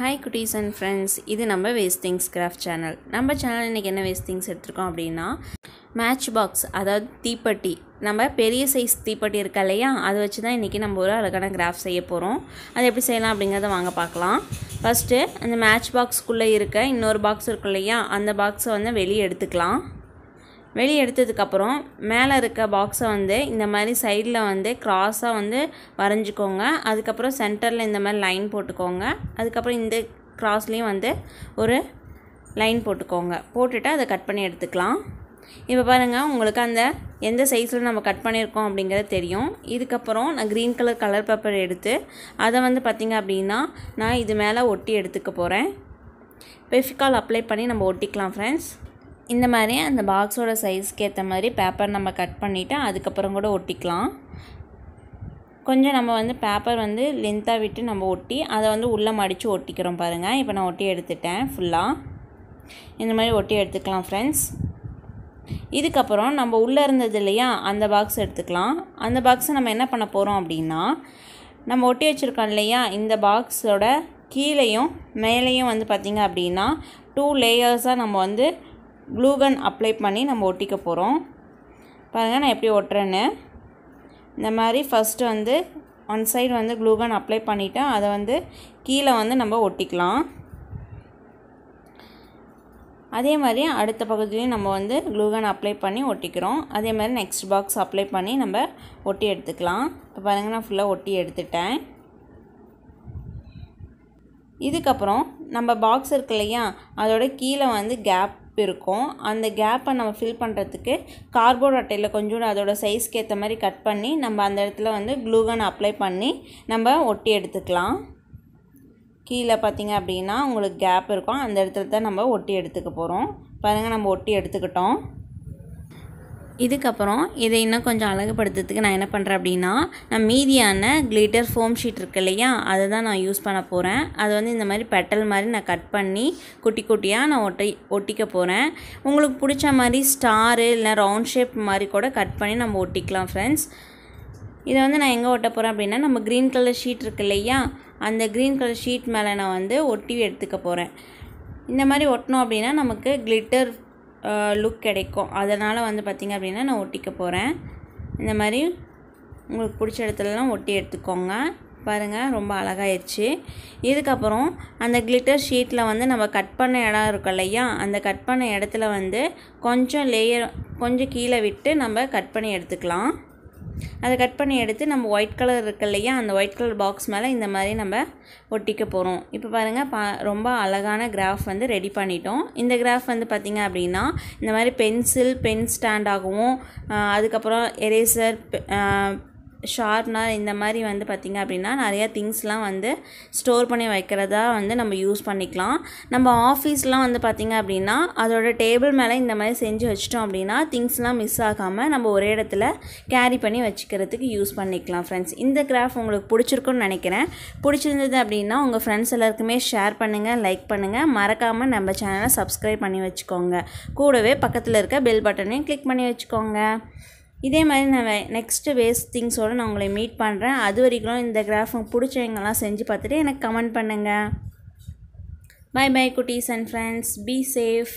Hi cuties and friends, இது நம்ம Waste Things Craft channel. நம்ம சேனல் இன்னைக்கு என்ன waste things எடுத்துருக்கோம் அப்படின்னா மேட்ச் பாக்ஸ், அதாவது தீப்பெட்டி. நம்ம பெரிய சைஸ் தீப்பெட்டி இருக்கா இல்லையா, அதை வச்சு தான் இன்றைக்கி நம்ம ஒரு அழகான கிராஃப்ட் செய்ய போகிறோம். அது எப்படி செய்யலாம் அப்படிங்கிறத வாங்க பார்க்கலாம். ஃபஸ்ட்டு அந்த மேட்ச் பாக்ஸ்க்குள்ளே இருக்க இன்னொரு பாக்ஸ் இருக்கும் இல்லையா, அந்த பாக்ஸை வந்து வெளியே எடுத்துக்கலாம். வெளியே எடுத்ததுக்கப்புறம் மேலே இருக்க பாக்ஸை வந்து இந்த மாதிரி சைடில் வந்து க்ராஸாக வந்து வரைஞ்சிக்கோங்க. அதுக்கப்புறம் சென்டரில் இந்த மாதிரி லைன் போட்டுக்கோங்க. அதுக்கப்புறம் இந்த க்ராஸ்லேயும் வந்து ஒரு லைன் போட்டுக்கோங்க. போட்டுட்டு அதை கட் பண்ணி எடுத்துக்கலாம். இப்போ பாருங்கள், உங்களுக்கு அந்த எந்த சைஸில் நம்ம கட் பண்ணியிருக்கோம் அப்படிங்கிறது தெரியும். இதுக்கப்புறம் நான் க்ரீன் கலர் பேப்பர் எடுத்து அதை வந்து பார்த்திங்க அப்படின்னா நான் இது மேலே ஒட்டி எடுத்துக்க போகிறேன். ஃபெவிகால் அப்ளை பண்ணி நம்ம ஒட்டிக்கலாம் ஃப்ரெண்ட்ஸ். இந்த மாதிரி அந்த பாக்ஸோட சைஸ்க்கு ஏற்ற மாதிரி பேப்பர் நம்ம கட் பண்ணிவிட்டு அதுக்கப்புறம் கூட ஒட்டிக்கலாம். கொஞ்சம் நம்ம வந்து பேப்பர் வந்து லென்த்தாக விட்டு நம்ம ஒட்டி அதை வந்து உள்ளே மடித்து ஒட்டிக்கிறோம் பாருங்கள். இப்போ நான் ஒட்டி எடுத்துட்டேன் ஃபுல்லாக. இந்த மாதிரி ஒட்டி எடுத்துக்கலாம் ஃப்ரெண்ட்ஸ். இதுக்கப்புறம் நம்ம உள்ளே இருந்தது இல்லையா, அந்த பாக்ஸ் எடுத்துக்கலாம். அந்த பாக்ஸை நம்ம என்ன பண்ண போகிறோம் அப்படின்னா, நம்ம ஒட்டி வச்சுருக்கோம் இல்லையா, இந்த பாக்ஸோட கீழேயும் மேலேயும் வந்து பார்த்திங்க அப்படின்னா 2 லேயர்ஸாக நம்ம வந்து க்ளூகன் அப்ளை பண்ணி நம்ம ஒட்டிக்க போகிறோம். பாருங்கள் நான் எப்படி ஒட்டுறேன்னு. இந்த மாதிரி ஃபஸ்ட்டு வந்து ஒன் சைடு வந்து க்ளூகன் அப்ளை பண்ணிவிட்டு அதை வந்து கீழே வந்து நம்ம ஒட்டிக்கலாம். அதே மாதிரி அடுத்த பகுதியிலையும் நம்ம வந்து க்ளூகன் அப்ளை பண்ணி ஒட்டிக்கிறோம். அதே மாதிரி நெக்ஸ்ட் பாக்ஸ் அப்ளை பண்ணி நம்ம ஒட்டி எடுத்துக்கலாம். இப்போ பாருங்கள் நான் ஃபுல்லாக ஒட்டி எடுத்துட்டேன். இதுக்கப்புறம் நம்ம பாக்ஸ் இருக்கு இல்லையா, அதோட கீழே வந்து கேப் இருக்கும். அந்த கேப்பை நம்ம ஃபில் பண்ணுறதுக்கு கார்ட்போர்ட் அட்டையில் கொஞ்சோண்டு அதோட சைஸ்க்கு ஏற்ற மாதிரி கட் பண்ணி நம்ம அந்த இடத்துல வந்து க்ளூகன் அப்ளை பண்ணி நம்ம ஒட்டி எடுத்துக்கலாம். கீழே பார்த்திங்க அப்படின்னா உங்களுக்கு கேப் இருக்கும், அந்த இடத்துல தான் நம்ம ஒட்டி எடுத்துக்க போகிறோம். பாருங்கள் நம்ம ஒட்டி எடுத்துக்கிட்டோம். இதுக்கப்புறம் இதை இன்னும் கொஞ்சம் அழகுபடுத்துறதுக்கு நான் என்ன பண்ணுறேன் அப்படின்னா, நான் மீதியான கிளிட்டர் ஃபோம் ஷீட் இருக்கு இல்லையா, அதை தான் நான் யூஸ் பண்ண போகிறேன். அது வந்து இந்த மாதிரி பெட்டல் மாதிரி நான் கட் பண்ணி குட்டி குட்டியாக நான் ஒட்டிக்க போகிறேன். உங்களுக்கு பிடிச்ச மாதிரி ஸ்டாரு இல்லை ரவுண்ட் ஷேப் மாதிரி கூட கட் பண்ணி நம்ம ஒட்டிக்கலாம் ஃப்ரெண்ட்ஸ். இதை வந்து நான் எங்கே ஒட்ட போகிறேன் அப்படின்னா, நம்ம க்ரீன் கலர் ஷீட் இருக்கு இல்லையா, அந்த க்ரீன் கலர் ஷீட் மேலே நான் வந்து ஒட்டி எடுத்துக்க போகிறேன். இந்த மாதிரி ஒட்டினோம் அப்படின்னா நமக்கு கிளிட்டர் லுக் கிடைக்கும். அதனால் வந்து பார்த்திங்க அப்படின்னா நான் ஒட்டிக்க போகிறேன். இந்த மாதிரி உங்களுக்கு பிடிச்ச இடத்துலலாம் ஒட்டி எடுத்துக்கோங்க. பாருங்கள் ரொம்ப அழகாயிருச்சு. இதுக்கப்புறம் அந்த கிளிட்டர் ஷீட்டில் வந்து நம்ம கட் பண்ண இடம் இருக்கும் இல்லையா, அந்த கட் பண்ண இடத்துல வந்து கொஞ்சம் கீழே விட்டு நம்ம கட் பண்ணி எடுத்துக்கலாம். அதை கட் பண்ணி எடுத்து நம்ம ஒயிட் கலர் இருக்கு இல்லையா, அந்த ஒயிட் கலர் பாக்ஸ் மேலே இந்த மாதிரி நம்ம ஒட்டிக்க போகிறோம். இப்போ பாருங்கள் ரொம்ப அழகான கிராஃப் வந்து ரெடி பண்ணிட்டோம். இந்த கிராஃப் வந்து பார்த்திங்க அப்படின்னா இந்த மாதிரி பென் ஸ்டாண்டாகவும் அதுக்கப்புறம் எரேசர் ஷார்ப்னர் இந்த மாதிரி வந்து பார்த்திங்க அப்படின்னா நிறையா திங்ஸ்லாம் வந்து ஸ்டோர் பண்ணி வைக்கிறதா வந்து நம்ம யூஸ் பண்ணிக்கலாம். நம்ம ஆஃபீஸ்லாம் வந்து பார்த்திங்க அப்படின்னா அதோட டேபிள் மேலே இந்த மாதிரி செஞ்சு வச்சிட்டோம் அப்படின்னா திங்ஸ்லாம் மிஸ் ஆகாமல் நம்ம ஒரே இடத்துல கேரி பண்ணி வச்சுக்கிறதுக்கு யூஸ் பண்ணிக்கலாம் ஃப்ரெண்ட்ஸ். இந்த கிராஃப்ட் உங்களுக்கு பிடிச்சிருக்குன்னு நினைக்கிறேன். பிடிச்சிருந்தது அப்படின்னா உங்கள் ஃப்ரெண்ட்ஸ் எல்லாருக்குமே ஷேர் பண்ணுங்கள், லைக் பண்ணுங்கள். மறக்காமல் நம்ம சேனலை சப்ஸ்கிரைப் பண்ணி வச்சுக்கோங்க. கூடவே பக்கத்தில் இருக்க பெல் பட்டனையும் கிளிக் பண்ணி வச்சுக்கோங்க. இதே மாதிரி நான் நெக்ஸ்ட்டு வேஸ்ட் திங்ஸோடு நான் உங்களை மீட் பண்ணுறேன். அது வரைக்கும் இந்த கிராஃப் பிடிச்சவங்கெல்லாம் செஞ்சு பார்த்துட்டு எனக்கு கமெண்ட் பண்ணுங்கள். பை பை குட்டீஸ் அண்ட் ஃப்ரெண்ட்ஸ். Be safe.